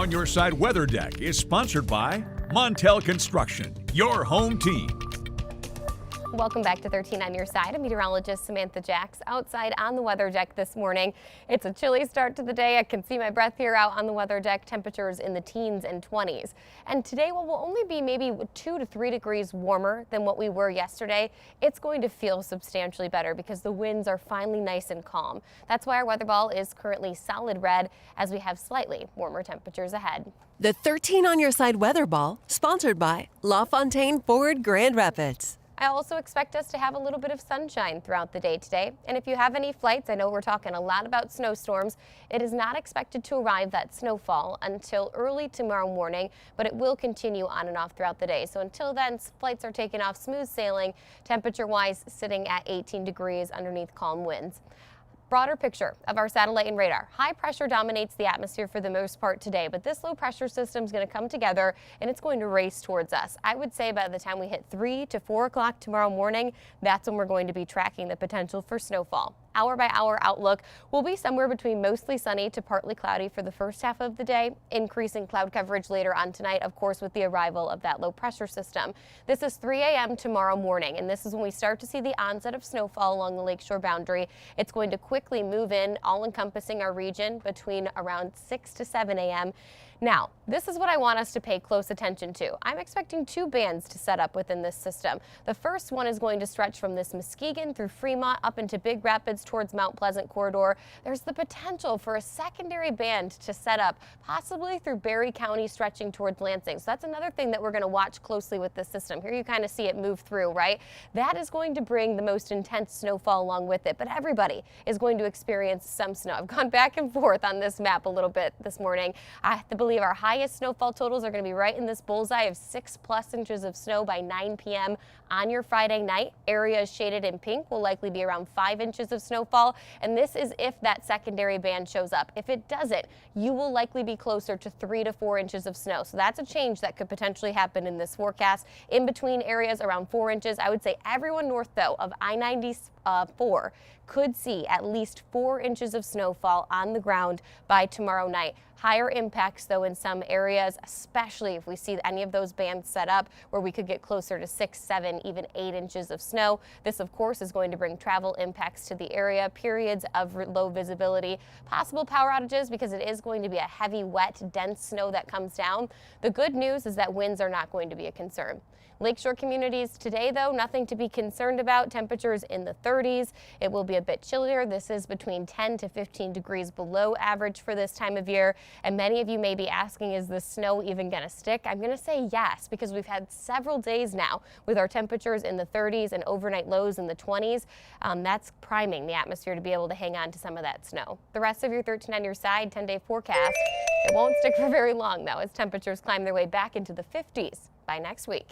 On Your Side Weather Deck is sponsored by Montel Construction, your home team. Welcome back to 13 on Your Side. I'm meteorologist Samantha Jacks outside on the weather deck this morning. It's a chilly start to the day. I can see my breath here out on the weather deck. Temperatures in the teens and 20s. And today, well, we'll only be maybe 2 to 3 degrees warmer than what we were yesterday. It's going to feel substantially better because the winds are finally nice and calm. That's why our weather ball is currently solid red as we have slightly warmer temperatures ahead. The 13 on Your Side weather ball, sponsored by LaFontaine Ford Grand Rapids. I also expect us to have a little bit of sunshine throughout the day today. And if you have any flights, I know we're talking a lot about snowstorms. It is not expected to arrive, that snowfall, until early tomorrow morning, but it will continue on and off throughout the day. So until then, flights are taking off smooth sailing, temperature-wise sitting at 18 degrees underneath calm winds. Broader picture of our satellite and radar. High pressure dominates the atmosphere for the most part today, but this low pressure system is going to come together and it's going to race towards us. I would say by the time we hit 3 to 4 o'clock tomorrow morning, that's when we're going to be tracking the potential for snowfall. Hour by hour outlook will be somewhere between mostly sunny to partly cloudy for the first half of the day, increasing cloud coverage later on tonight, of course, with the arrival of that low pressure system. This is 3 a.m. tomorrow morning, and this is when we start to see the onset of snowfall along the lakeshore boundary. It's going to quickly move in, all encompassing our region between around 6 to 7 a.m. Now, this is what I want us to pay close attention to. I'm expecting 2 bands to set up within this system. The first one is going to stretch from this Muskegon through Fremont up into Big Rapids towards Mount Pleasant corridor. There's the potential for a secondary band to set up, possibly through Berry County stretching towards Lansing. So that's another thing that we're going to watch closely with this system. Here you kind of see it move through, right? That is going to bring the most intense snowfall along with it, but everybody is going to experience some snow. I've gone back and forth on this map a little bit this morning. I have to believe our highest snowfall totals are going to be right in this bullseye of 6+ inches of snow by 9 p.m. on your Friday night. Areas shaded in pink will likely be around 5 inches of snowfall, and this is if that secondary band shows up. If it doesn't, you will likely be closer to 3 to 4 inches of snow. So that's a change that could potentially happen in this forecast. In between areas around 4 inches. I would say everyone north, though, of I-94 could see at least 4 inches of snowfall on the ground by tomorrow night. Higher impacts, though, in some areas, especially if we see any of those bands set up where we could get closer to 6, 7, even 8 inches of snow. This, of course, is going to bring travel impacts to the area, periods of low visibility, possible power outages because it is going to be a heavy, wet, dense snow that comes down. The good news is that winds are not going to be a concern. Lakeshore communities today, though, nothing to be concerned about. Temperatures in the 30s. It will be a bit chillier. This is between 10 to 15 degrees below average for this time of year. And many of you may be asking, is the snow even going to stick? I'm going to say yes, because we've had several days now with our temperatures in the 30s and overnight lows in the 20s. That's priming the atmosphere to be able to hang on to some of that snow. The rest of your 13 on Your Side 10-day forecast, it won't stick for very long, though, as temperatures climb their way back into the 50s by next week.